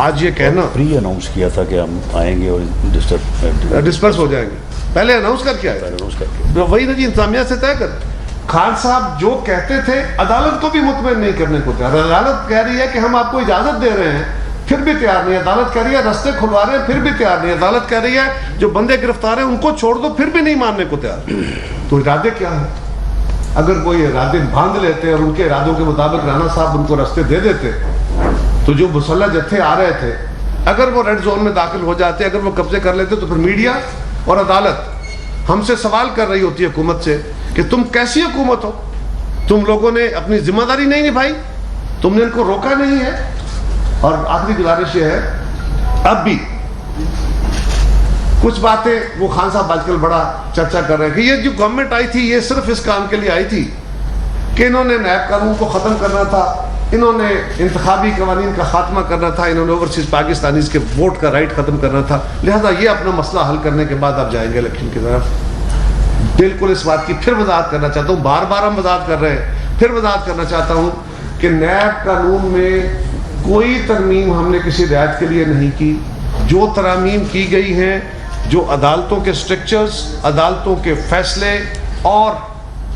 آج یہ کہنا پری اناؤنس کیا تھا کہ ہم آئیں گے اور ڈسپرس ہو جائیں گے، پہلے اناؤنس کر کے آئے، اناؤنس کر کے وہی نا جی، انتظامیہ سے طے کر. خان صاحب جو کہتے تھے عدالت کو بھی مطمئن نہیں کرنے کو تیار. عدالت کہہ رہی ہے کہ ہم آپ کو اجازت دے رہے ہیں، پھر بھی تیار نہیں. عدالت کہہ رہی ہے رستے کھلوا رہے ہیں، پھر بھی تیار نہیں. عدالت کہہ رہی ہے جو بندے گرفتار ہیں ان کو چھوڑ دو، پھر بھی نہیں ماننے کو تیار. تو ارادے کیا ہیں؟ اگر کوئی ارادے باندھ لیتے اور ان کے ارادوں کے مطابق رانا صاحب ان کو رستے دے دیتے تو جو مسلح جتھے آ رہے تھے اگر وہ ریڈ زون میں داخل ہو جاتے، اگر وہ قبضے کر لیتے، تو پھر میڈیا اور عدالت ہم سے سوال کر رہی ہوتی ہے حکومت سے کہ تم کیسی حکومت ہو، تم لوگوں نے اپنی ذمہ داری نہیں نبھائی، تم نے ان کو روکا نہیں ہے. اور آخری گزارش یہ ہے، اب بھی کچھ باتیں وہ خان صاحب آج کل بڑا چرچا کر رہے ہیں کہ یہ جو گورنمنٹ آئی تھی یہ صرف اس کام کے لیے آئی تھی کہ انہوں نے نیب قانون کو ختم کرنا تھا، انہوں نے انتخابی قوانین کا خاتمہ کرنا تھا، انہوں نے اوورسیز پاکستانیز کے ووٹ کا رائٹ ختم کرنا تھا، لہذا یہ اپنا مسئلہ حل کرنے کے بعد آپ جائیں گے الیکشن کی طرف. بالکل اس بات کی پھر وضاحت کرنا چاہتا ہوں، بار بار ہم وضاحت کر رہے ہیں، پھر وضاحت کرنا چاہتا ہوں کہ نیب قانون میں کوئی ترمیم ہم نے کسی رعایت کے لیے نہیں کی. جو ترامیم کی گئی ہیں، جو عدالتوں کے سٹرکچرز، عدالتوں کے فیصلے اور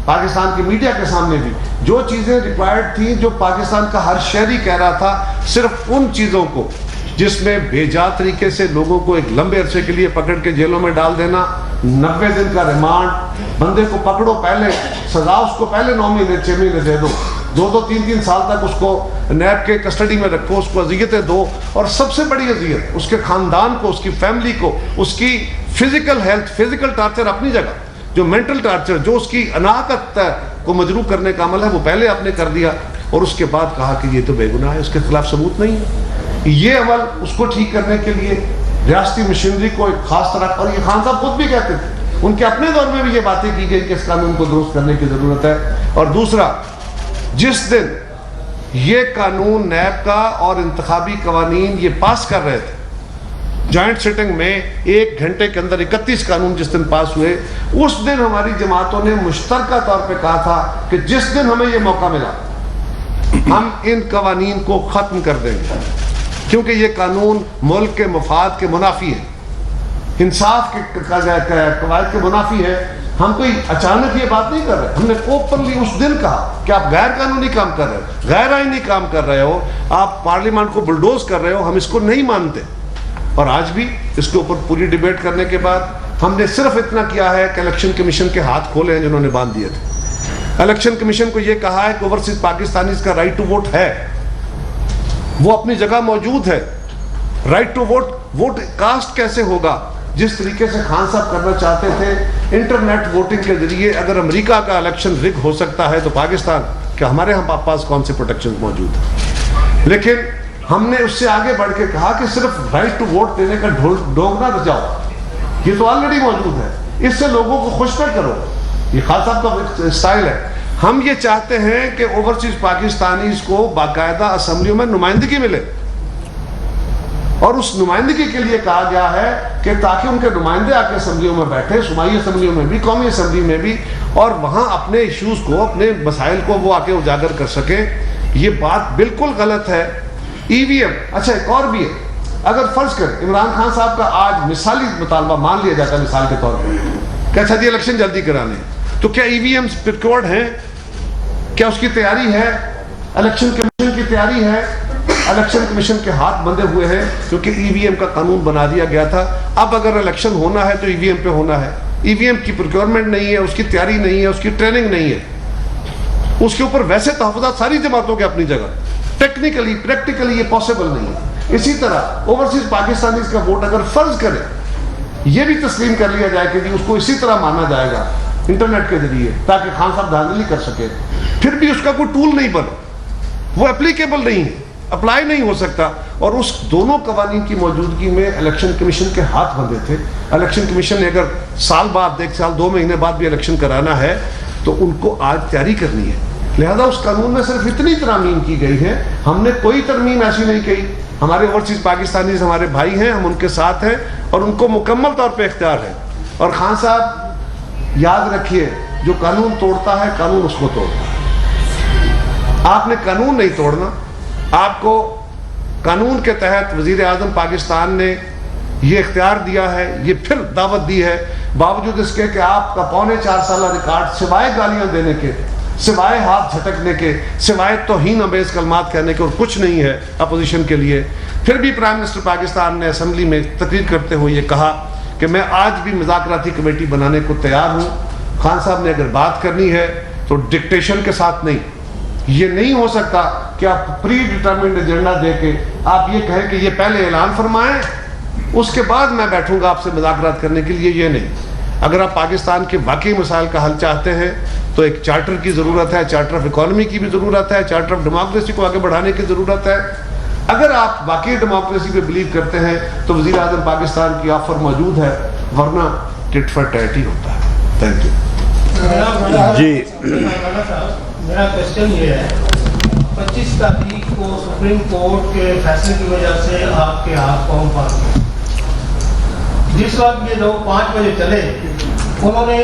پاکستان کی میڈیا کے سامنے بھی جو چیزیں ریکوائرڈ تھیں، جو پاکستان کا ہر شہری کہہ رہا تھا، صرف ان چیزوں کو جس میں بے جا طریقے سے لوگوں کو ایک لمبے عرصے کے لیے پکڑ کے جیلوں میں ڈال دینا، 90 دن کا ریمانڈ، بندے کو پکڑو پہلے سزا اس کو پہلے 9 مہینے 6 مہینے دے دو، 2-3 سال تک اس کو نیب کے کسٹڈی میں رکھو، اس کو اذیتیں دو، اور سب سے بڑی اذیت اس کے خاندان کو، اس کی فیملی کو، اس کی فزیکل ہیلتھ، فزیکل ٹارچر اپنی جگہ، جو مینٹل ٹارچر، جو اس کی اناقت کو مجروح کرنے کا عمل ہے، وہ پہلے آپ نے کر دیا، اور اس کے بعد کہا کہ یہ تو بے گناہ ہے، اس کے خلاف ثبوت نہیں ہے. یہ عمل اس کو ٹھیک کرنے کے لیے ریاستی مشینری کو ایک خاص طرح، اور یہ خان صاحب خود بھی کہتے تھے، ان کے اپنے دور میں بھی یہ باتیں کی گئی کہ اس قانون کو درست کرنے کی ضرورت ہے. اور دوسرا، جس دن یہ قانون نیب کا اور انتخابی قوانین یہ پاس کر رہے تھے، جوائنٹ سٹنگ میں 1 گھنٹے کے اندر 31 قانون جس دن پاس ہوئے، اس دن ہماری جماعتوں نے مشترکہ طور پہ کہا تھا کہ جس دن ہمیں یہ موقع ملا ہم ان قوانین کو ختم کر دیں گے، کیونکہ یہ قانون ملک کے مفاد کے منافی ہے، انصاف کے قواعد کے منافی ہے. ہم کوئی اچانک یہ بات نہیں کر رہے، ہم نے اوپنلی اس دن کہا کہ آپ غیر قانونی کام کر رہے ہو، غیر آئینی کام کر رہے ہو، آپ پارلیمان کو بلڈوز کر رہے ہو، ہم اس کو نہیں مانتے. اور آج بھی اس کے اوپر پوری ڈیبیٹ کرنے کے بعد ہم نے صرف اتنا کیا ہے کہ الیکشن کمیشن کے ہاتھ کھولے ہیں جنہوں نے باندھ دیے تھے. الیکشن کمیشن کو یہ کہا ہے کہ اوورسیز پاکستانیز کا رائٹ ٹو ووٹ ہے، وہ اپنی جگہ موجود ہے. Right to vote, vote cast کیسے ہوگا؟ جس طریقے سے خان صاحب کرنا چاہتے تھے انٹرنیٹ ووٹنگ کے ذریعے، اگر امریکہ کا الیکشن رگ ہو سکتا ہے تو پاکستان کیا ہمارے ہم پاس کون سے پروٹیکشن موجود ہیں؟ لیکن ہم نے اس سے آگے بڑھ کے کہا کہ صرف رائٹ ٹو ووٹ دینے کا ڈھونگ نہ رچاؤ، یہ تو آلریڈی موجود ہے، اس سے لوگوں کو خوش نہ کرو. یہ خان صاحب کا اسٹائل ہے. ہم یہ چاہتے ہیں کہ اوورسیز پاکستانیز کو باقاعدہ اسمبلیوں میں نمائندگی ملے، اور اس نمائندگی کے لیے کہا گیا ہے کہ تاکہ ان کے نمائندے آ کے اسمبلیوں میں بیٹھے، صوبائی اسمبلیوں میں بھی، قومی اسمبلی میں بھی، اور وہاں اپنے ایشوز کو، اپنے مسائل کو وہ آ کے اجاگر کر سکیں. یہ بات بالکل غلط ہے. ای وی ایم، اچھا ایک اور بھی ہے، اگر فرض کریں عمران خان صاحب کا آج مثالی مطالبہ مان لیا جاتا ہے مثال کے طور پر کہ اچھا جی الیکشن جلدی کرانے، تو کیا ای وی ایم پریکورڈ ہیں؟ کیا اس کی تیاری ہے؟ الیکشن کمیشن کی تیاری ہے؟ الیکشن کمیشن کے ہاتھ بندھے ہوئے ہیں کیونکہ ای وی ایم کا قانون بنا دیا گیا تھا. اب اگر الیکشن ہونا ہے تو ای وی ایم پہ ہونا ہے. ای وی ایم کی پروکیورمنٹ نہیں ہے، اس کی تیاری نہیں ہے، اس کی ٹریننگ نہیں ہے. اس کے اوپر ویسے تحفظات ساری جماعتوں کے اپنی جگہ، ٹیکنیکلی پریکٹیکلی یہ پاسبل نہیں ہے. اسی طرح اوورسیز پاکستانیز کا ووٹ اگر فرض کرے یہ بھی تسلیم کر لیا جائے کہ اس کو اسی طرح مانا جائے گا انٹرنیٹ کے ذریعے تاکہ خان صاحب دھاندلی کر سکے، پھر بھی اس کا کوئی ٹول نہیں بنا، وہ اپلیکیبل نہیں ہے، اپلائی نہیں ہو سکتا. اور اس دونوں قوانین کی موجودگی میں الیکشن کمیشن کے ہاتھ بندھے تھے. الیکشن کمیشن نے اگر سال بعد، 1 سال 2 مہینے بعد بھی الیکشن کرانا ہے تو ان کو آج تیاری کرنی ہے. لہذا اس قانون میں صرف اتنی ترامیم کی گئی ہے، ہم نے کوئی ترمیم ایسی نہیں کہی. ہمارے اوورسیز پاکستانیز ہمارے بھائی ہیں، ہم ان کے ساتھ ہیں اور ان کو مکمل طور پہ اختیار ہے. اور خان صاحب یاد رکھیے، جو قانون توڑتا ہے قانون اس کو توڑتا ہے. آپ نے قانون نہیں توڑنا، آپ کو قانون کے تحت وزیر اعظم پاکستان نے یہ اختیار دیا ہے, یہ پھر دعوت دی ہے, باوجود اس کے کہ آپ کا 4.25 سالہ ریکارڈ سوائے گالیاں دینے کے, سوائے ہاتھ جھٹکنے کے, سوائے توہین آمیز کلمات کہنے کے اور کچھ نہیں ہے اپوزیشن کے لیے. پھر بھی پرائم منسٹر پاکستان نے اسمبلی میں تقریر کرتے ہوئے یہ کہا کہ میں آج بھی مذاکراتی کمیٹی بنانے کو تیار ہوں. خان صاحب نے اگر بات کرنی ہے تو ڈکٹیشن کے ساتھ نہیں. یہ نہیں ہو سکتا کہ آپ پری ڈیٹرمنڈ ایجنڈا دے کے آپ یہ کہیں کہ یہ پہلے اعلان فرمائیں اس کے بعد میں بیٹھوں گا آپ سے مذاکرات کرنے کے لیے. یہ نہیں. اگر آپ پاکستان کے واقعی مسائل کا حل چاہتے ہیں تو ایک چارٹر کی ضرورت ہے, چارٹر آف اکانومی کی بھی ضرورت ہے, چارٹر آف ڈیموکریسی کو آگے بڑھانے کی ضرورت ہے. اگر آپ واقعی ڈیموکریسی پہ بلیو کرتے ہیں تو وزیر اعظم پاکستان کی آفر موجود ہے, ورنہ ٹٹ فار ٹیٹ ہی ہوتا ہے. Thank you. جی میرا کوشچن یہ ہے, 25 تاریخ کو سپریم کورٹ کے فیصلے کی وجہ سے آپ کے ہاتھ پاؤں پھنس گئے. جس وقت یہ لوگ 5 بجے چلے انہوں نے